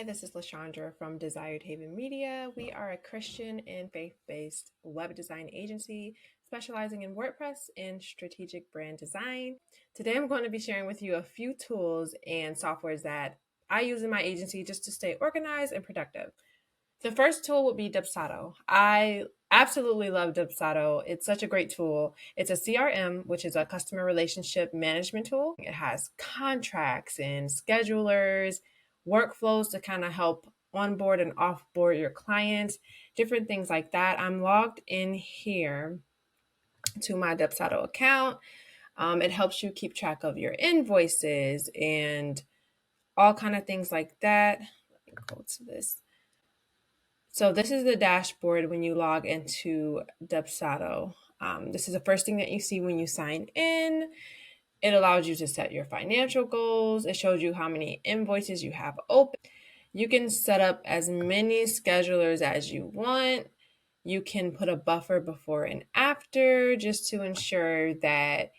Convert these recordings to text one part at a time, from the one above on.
Hi, this is LaShondra from Desired Haven Media. We are a Christian and faith-based web design agency specializing in WordPress and strategic brand design. Today, I'm going to be sharing with you a few tools and softwares that I use in my agency just to stay organized and productive. The first tool would be Dubsado. I absolutely love Dubsado. It's such a great tool. It's a CRM, which is a customer relationship management tool. It has contracts and schedulers, workflows to kind of help onboard and offboard your clients, different things like that. I'm logged in here to my Dubsado account. It helps you keep track of your invoices and all kind of things like that. Let me go to this. So this is the dashboard when you log into Dubsado. This is the first thing that you see when you sign in. It allows you to set your financial goals. It shows you how many invoices you have open. You can set up as many schedulers as you want. You can put a buffer before and after just to ensure that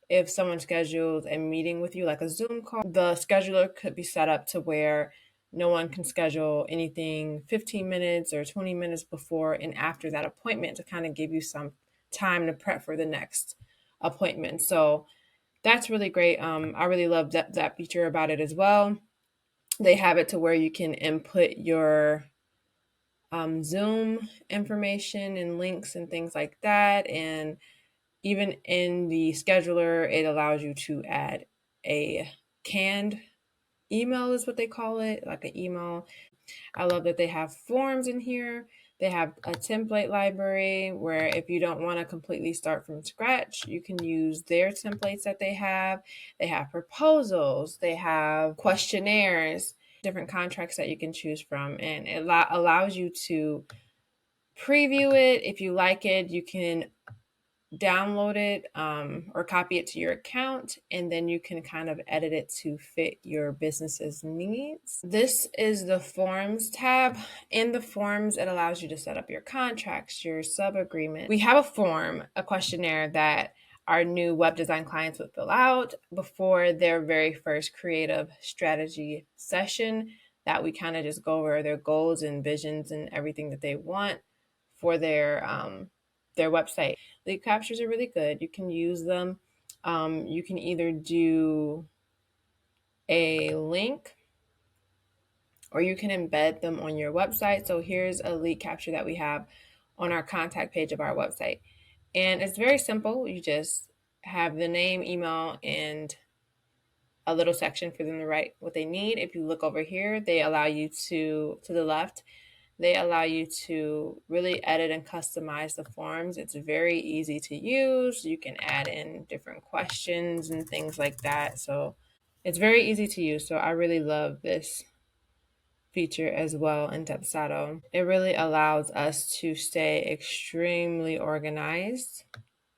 if someone schedules a meeting with you, like a Zoom call, the scheduler could be set up to where no one can schedule anything 15 minutes or 20 minutes before and after that appointment to kind of give you some time to prep for the next appointment. So that's really great. I really love that feature about it as well. They have it to where you can input your Zoom information and links and things like that. And even in the scheduler, it allows you to add a canned email is what they call it, like an email. I love that they have forms in here. They have a template library where if you don't want to completely start from scratch, you can use their templates that they have. They have proposals, they have questionnaires, different contracts that you can choose from, and it allows you to preview it. If you like it, you can download it or copy it to your account, and then you can kind of edit it to fit your business's needs. This is the forms tab. In the forms, it allows you to set up your contracts, your sub agreement. We have a form, a questionnaire that our new web design clients would fill out before their very first creative strategy session, that we kind of just go over their goals and visions and everything that they want for their website. Lead captures are really good. You can use them. You can either do a link or you can embed them on your website. So here's a lead capture that we have on our contact page of our website. And it's very simple. You just have the name, email, and a little section for them to write what they need. If you look over here, they allow you to the left, they allow you to really edit and customize the forms. It's very easy to use. You can add in different questions and things like that. So it's very easy to use. So I really love this feature as well in Dubsado. It really allows us to stay extremely organized.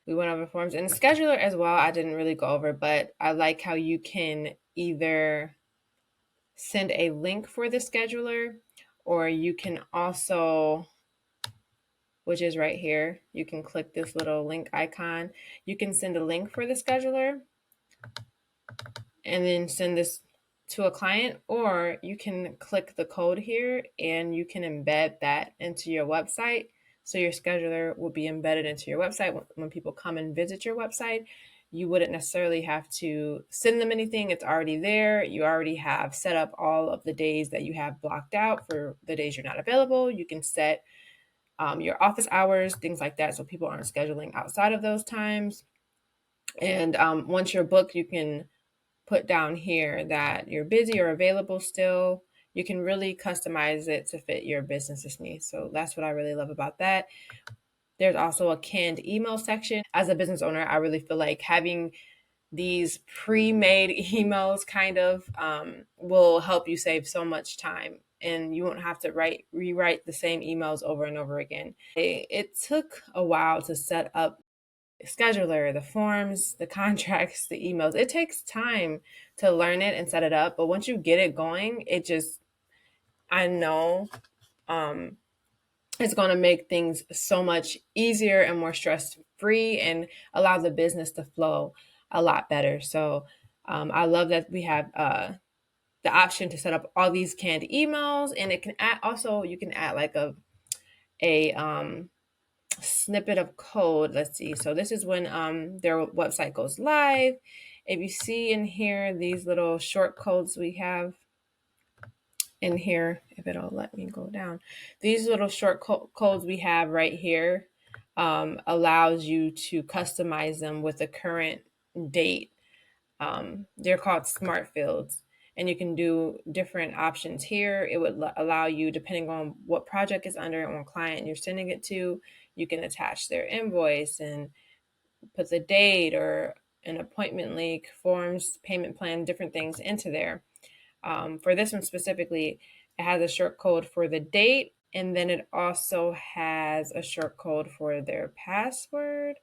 We went over forms and scheduler as well. I didn't really go over, but I like how you can either send a link for the scheduler, or you can also, which is right here, you can click this little link icon. You can send a link for the scheduler and then send this to a client, or you can click the code here and you can embed that into your website. So your scheduler will be embedded into your website. When people come and visit your website, you wouldn't necessarily have to send them anything. It's already there. You already have set up all of the days that you have blocked out for the days you're not available. You can set your office hours, things like that, so people aren't scheduling outside of those times. And once you're booked, you can put down here that you're busy or available still. You can really customize it to fit your business's needs. So that's what I really love about that. There's also a canned email section. As a business owner, I really feel like having these pre-made emails kind of will help you save so much time, and you won't have to rewrite the same emails over and over again. It took a while to set up the scheduler, the forms, the contracts, the emails. It takes time to learn it and set it up, but once you get it going, I know it's going to make things so much easier and more stress-free and allow the business to flow a lot better. So I love that we have the option to set up all these canned emails, and it can add also, you can add like a snippet of code. Let's see. So this is when their website goes live. If you see in here these little short codes we have in here, if it'll let me go down, these little short codes we have right here allows you to customize them with the current date. They're called smart fields, and you can do different options here. It would allow you, depending on what project is under and what client you're sending it to, you can attach their invoice and put the date or an appointment link, forms, payment plan, different things into there. For this one specifically, it has a short code for the date, and then it also has a short code for their password.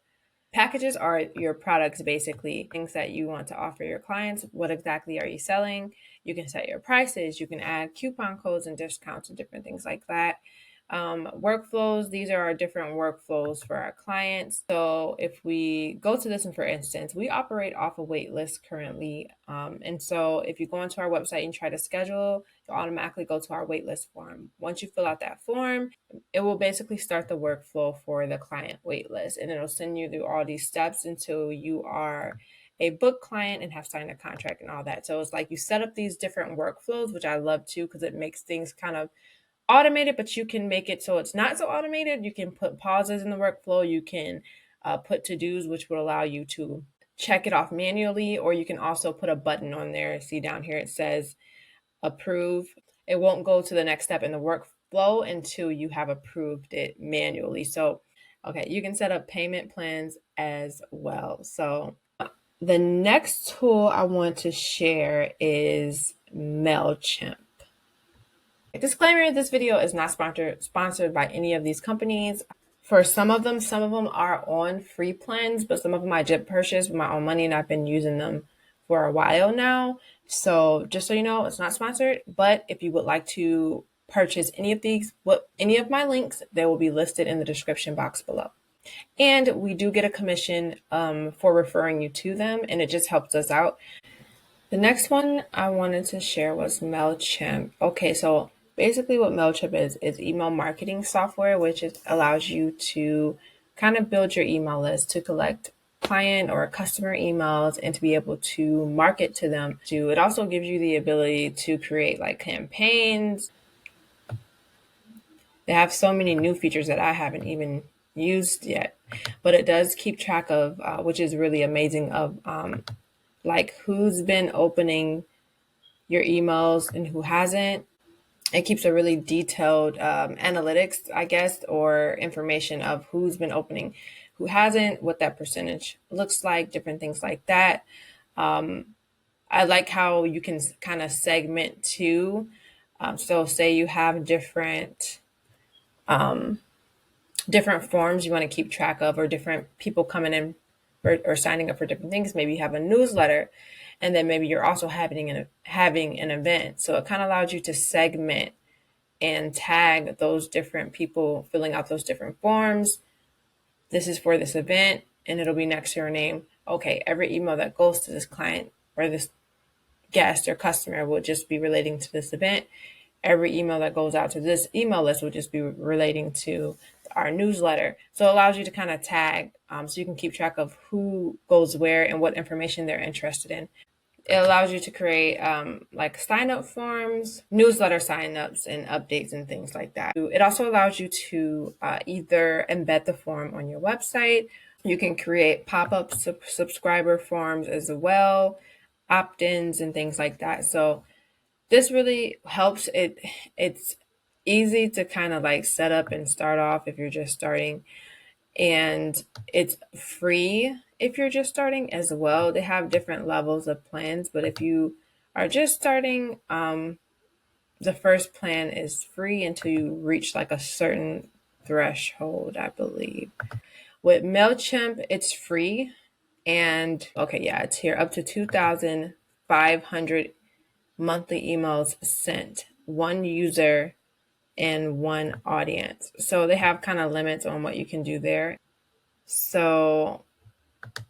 Packages are your products, basically, things that you want to offer your clients. What exactly are you selling? You can set your prices, you can add coupon codes and discounts and different things like that. Workflows, these are our different workflows for our clients. So if we go to this one, for instance, we operate off a wait list currently. And so if you go onto our website and try to schedule, you'll automatically go to our waitlist form. Once you fill out that form, it will basically start the workflow for the client waitlist, and it'll send you through all these steps until you are a book client and have signed a contract and all that. So it's like you set up these different workflows, which I love too, because it makes things kind of automated, but you can make it so it's not so automated. You can put pauses in the workflow. You can put to-dos, which will allow you to check it off manually, or you can also put a button on there. See down here, it says approve. It won't go to the next step in the workflow until you have approved it manually. So, okay, you can set up payment plans as well. So the next tool I want to share is MailChimp. Disclaimer, this video is not sponsored by any of these companies. For some of them are on free plans, but some of them I did purchase with my own money, and I've been using them for a while now. So just so you know, it's not sponsored, but if you would like to purchase any of these, any of my links, they will be listed in the description box below. And we do get a commission for referring you to them, and it just helps us out. The next one I wanted to share was MailChimp. Okay, so basically what MailChimp is email marketing software, which allows you to kind of build your email list to collect client or customer emails and to be able to market to them. It also gives you the ability to create like campaigns. They have so many new features that I haven't even used yet, but it does keep track of, which is really amazing, of like who's been opening your emails and who hasn't. It keeps a really detailed analytics, I guess, or information of who's been opening, who hasn't, what that percentage looks like, different things like that. I like how you can kind of segment too. So say you have different forms you want to keep track of, or different people coming in or signing up for different things. Maybe you have a newsletter, and then maybe you're also having an event. So it kind of allows you to segment and tag those different people filling out those different forms. This is for this event, and it'll be next to your name. Okay, every email that goes to this client or this guest or customer will just be relating to this event. Every email that goes out to this email list will just be relating to our newsletter. So it allows you to kind of tag, so you can keep track of who goes where and what information they're interested in. It allows you to create like sign-up forms, newsletter sign-ups, and updates and things like that. It also allows you to either embed the form on your website. You can create pop-up subscriber forms as well, opt-ins and things like that. So this really helps. It's easy to kind of like set up and start off if you're just starting, and it's free if you're just starting as well. They have different levels of plans, but if you are just starting, the first plan is free until you reach like a certain threshold, I believe. With MailChimp, it's free, and okay, yeah, it's here, up to 2,500 monthly emails sent, one user and one audience. So they have kind of limits on what you can do there. So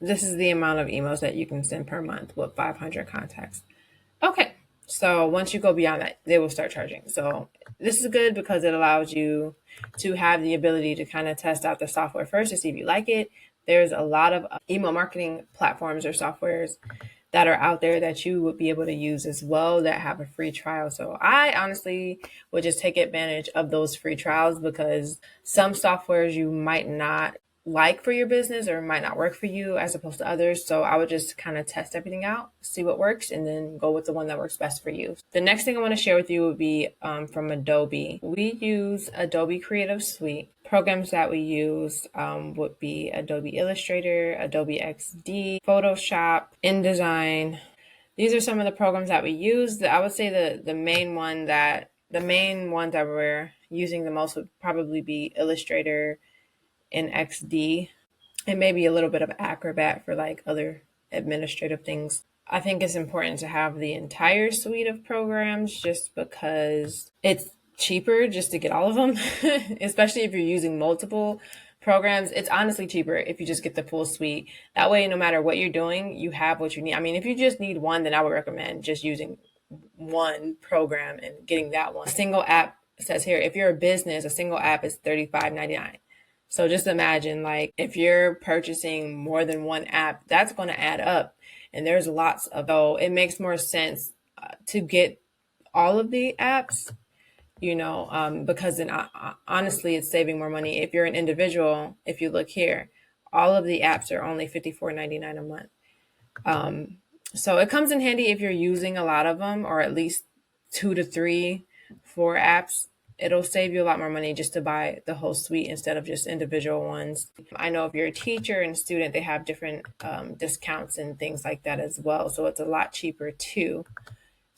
this is the amount of emails that you can send per month with 500 contacts. Okay, So once you go beyond that, they will start charging. So this is good because it allows you to have the ability to kind of test out the software first to see if you like it. There's a lot of email marketing platforms or softwares that are out there that you would be able to use as well that have a free trial. So I honestly would just take advantage of those free trials because some softwares you might not like for your business or might not work for you as opposed to others. So I would just kind of test everything out, see what works, and then go with the one that works best for you. The next thing I want to share with you would be from Adobe. We use Adobe Creative Suite. Programs that we use would be Adobe Illustrator, Adobe XD, Photoshop, InDesign. These are some of the programs that we use. I would say the main ones that we're using the most would probably be Illustrator and XD, and maybe a little bit of Acrobat for like other administrative things. I think it's important to have the entire suite of programs just because it's cheaper just to get all of them, especially if you're using multiple programs. It's honestly cheaper if you just get the full suite. That way, no matter what you're doing, you have what you need. I mean, if you just need one, then I would recommend just using one program and getting that one. A single app says here, if you're a business, a single app is $35.99. So just imagine, like, if you're purchasing more than one app, that's going to add up. And there's lots of, oh, it makes more sense to get all of the apps, because then honestly, it's saving more money. If you're an individual, if you look here, all of the apps are only $54.99 a month. So it comes in handy if you're using a lot of them, or at least 2 to 3, 4 apps. It'll save you a lot more money just to buy the whole suite instead of just individual ones. I know if you're a teacher and a student, they have different discounts and things like that as well. So it's a lot cheaper too.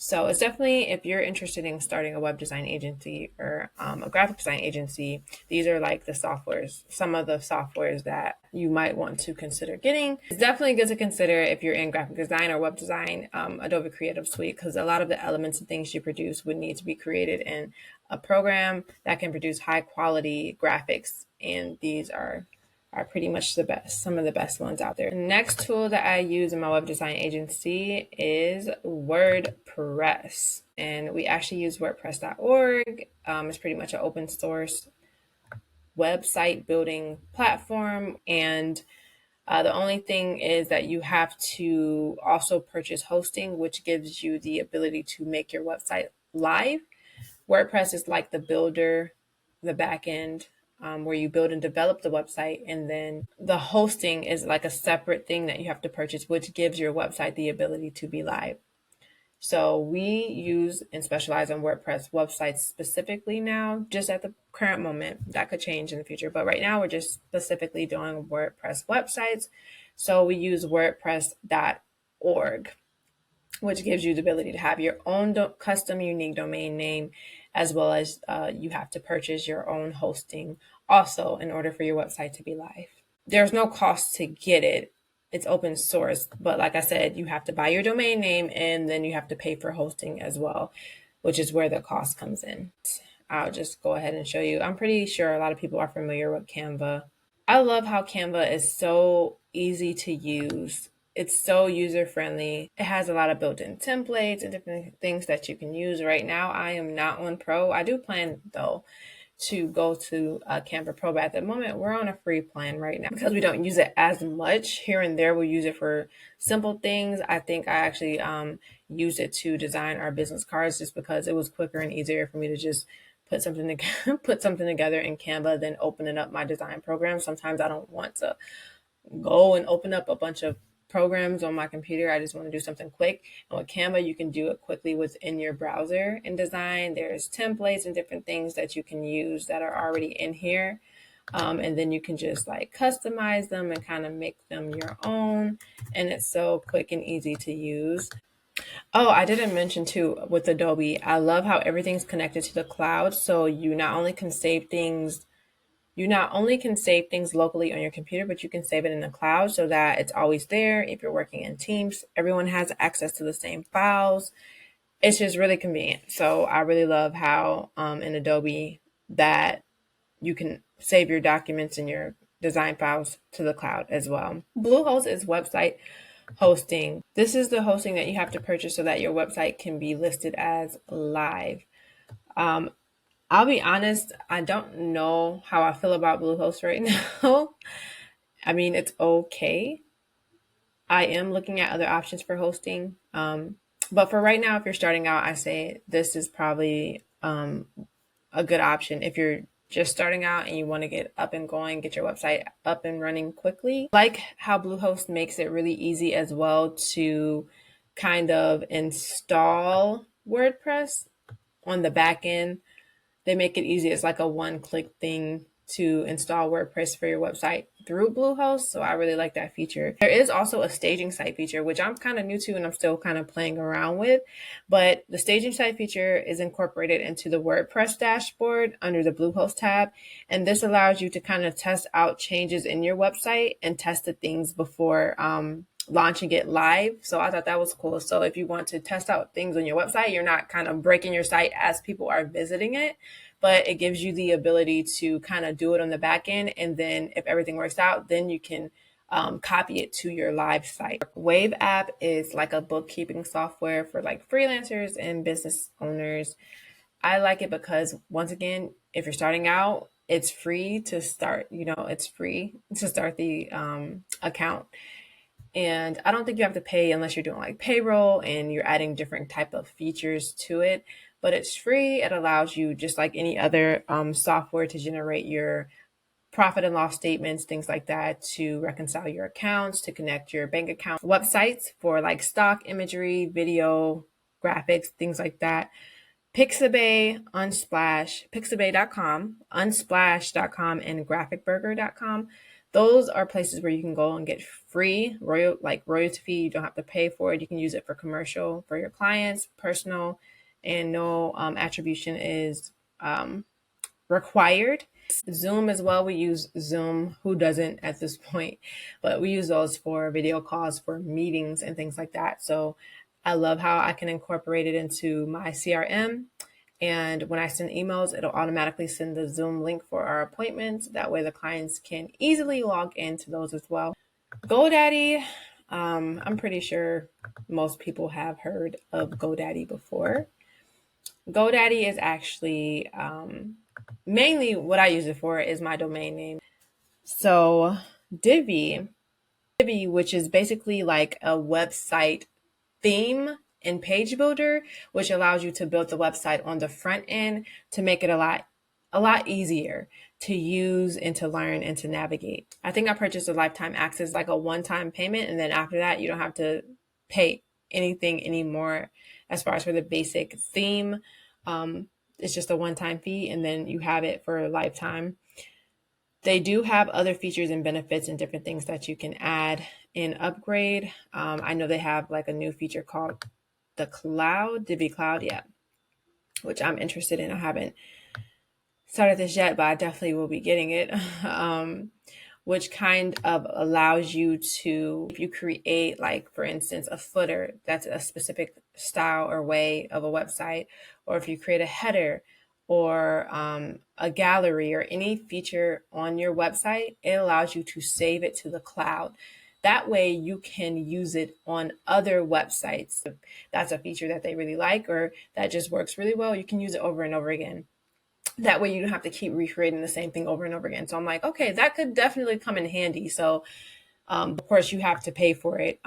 So it's definitely, if you're interested in starting a web design agency or a graphic design agency, these are like some of the softwares that you might want to consider getting. It's definitely good to consider if you're in graphic design or web design, Adobe Creative Suite, because a lot of the elements and things you produce would need to be created in a program that can produce high quality graphics. And these are pretty much some of the best ones out there. The next tool that I use in my web design agency is WordPress. And we actually use WordPress.org. It's pretty much an open source website building platform. And the only thing is that you have to also purchase hosting, which gives you the ability to make your website live. WordPress is like the builder, the back end, where you build and develop the website. And then the hosting is like a separate thing that you have to purchase, which gives your website the ability to be live. So we use and specialize on WordPress websites specifically now, just at the current moment. That could change in the future, but right now we're just specifically doing WordPress websites. So we use WordPress.org, which gives you the ability to have your own custom unique domain name, as well as you have to purchase your own hosting also in order for your website to be live. There's no cost to get it. It's open source, but like I said, you have to buy your domain name and then you have to pay for hosting as well, which is where the cost comes in. I'll just go ahead and show you. I'm pretty sure a lot of people are familiar with Canva. I love how Canva is so easy to use. It's so user-friendly. It has a lot of built-in templates and different things that you can use. Right now, I am not on Pro. I do plan, though, to go to Canva Pro, but at the moment, we're on a free plan right now because we don't use it as much. Here and there, we'll use it for simple things. I think I actually used it to design our business cards just because it was quicker and easier for me to just put something together in Canva than opening up my design program. Sometimes I don't want to go and open up a bunch of programs on my computer. I just want to do something quick. And with Canva, you can do it quickly within your browser in design. There's templates and different things that you can use that are already in here. And then you can just like customize them and kind of make them your own. And it's so quick and easy to use. Oh, I didn't mention too with Adobe, I love how everything's connected to the cloud. So you not only can save things locally on your computer, but you can save it in the cloud so that it's always there. If you're working in Teams, everyone has access to the same files. It's just really convenient. So I really love how in Adobe that you can save your documents and your design files to the cloud as well. Bluehost is website hosting. This is the hosting that you have to purchase so that your website can be listed as live. I'll be honest, I don't know how I feel about Bluehost right now. I mean, it's okay. I am looking at other options for hosting. But for right now, if you're starting out, I say this is probably a good option. If you're just starting out and you want to get up and going, get your website up and running quickly. Like how Bluehost makes it really easy as well to kind of install WordPress on the back end. They make it easy. It's like a one-click thing to install WordPress for your website through Bluehost. So I really like that feature. There is also a staging site feature, which I'm kind of new to and I'm still kind of playing around with. But the staging site feature is incorporated into the WordPress dashboard under the Bluehost tab. And this allows you to kind of test out changes in your website and test the things before launching it live. So I thought that was cool. So if you want to test out things on your website, you're not kind of breaking your site as people are visiting it, but it gives you the ability to kind of do it on the back end. And then if everything works out, then you can copy it to your live site. Wave app is like a bookkeeping software for like freelancers and business owners. I like it because once again, if you're starting out, it's free to start, it's free to start the account. And I don't think you have to pay unless you're doing like payroll and you're adding different type of features to it. But it's free. It allows you, just like any other software, to generate your profit and loss statements, things like that, to reconcile your accounts, to connect your bank account, websites for like stock imagery, video, graphics, things like that. Pixabay, Unsplash, Pixabay.com, Unsplash.com, and GraphicBurger.com. Those are places where you can go and get free royalty fee. You don't have to pay for it. You can use it for commercial for your clients, personal, and no attribution is required. Zoom as well. We use Zoom. Who doesn't at this point? But we use those for video calls, for meetings, and things like that. So I love how I can incorporate it into my CRM. And when I send emails, it'll automatically send the Zoom link for our appointments. That way the clients can easily log into those as well. GoDaddy, I'm pretty sure most people have heard of GoDaddy before. GoDaddy is actually mainly what I use it for is my domain name. So Divi, which is basically like a website theme and page builder, which allows you to build the website on the front end to make it a lot easier to use and to learn and to navigate. I think I purchased a lifetime access, like a one-time payment, and then after that you don't have to pay anything anymore as far as for the basic theme. It's just a one-time fee and then you have it for a lifetime. They do have other features and benefits and different things that you can add and upgrade. I know they have like a new feature called the Cloud, Divi Cloud, yeah, which I'm interested in. I haven't started this yet, but I definitely will be getting it. Which kind of allows you to, if you create, like, for instance, a footer that's a specific style or way of a website, or if you create a header or a gallery or any feature on your website, it allows you to save it to the cloud. That way you can use it on other websites. If that's a feature that they really like or that just works really well, you can use it over and over again. That way you don't have to keep recreating the same thing over and over again. So I'm like, okay, that could definitely come in handy. So of course you have to pay for it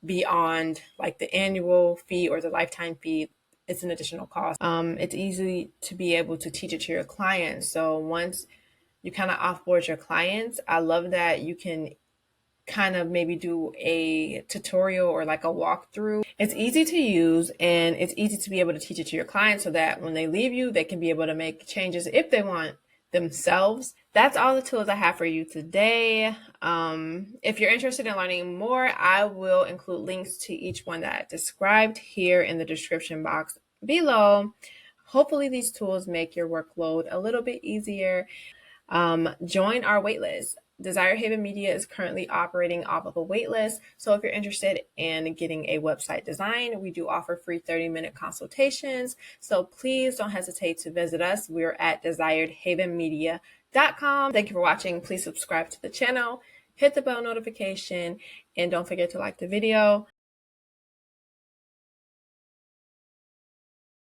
beyond like the annual fee or the lifetime fee. It's an additional cost. It's easy to be able to teach it to your clients. So once you kind of offboard your clients, I love that you can kind of maybe do a tutorial or like a walkthrough. It's easy to use and it's easy to be able to teach it to your clients so that when they leave you, they can be able to make changes if they want themselves. That's all the tools I have for you today. If you're interested in learning more, I will include links to each one that I described here in the description box below. Hopefully these tools make your workload a little bit easier. Join our waitlist. Desire Haven Media is currently operating off of a waitlist. So if you're interested in getting a website design, we do offer free 30-minute consultations. So please don't hesitate to visit us. We're at desiredhavenmedia.com. Thank you for watching. Please subscribe to the channel. hit the bell notification, and don't forget to like the video.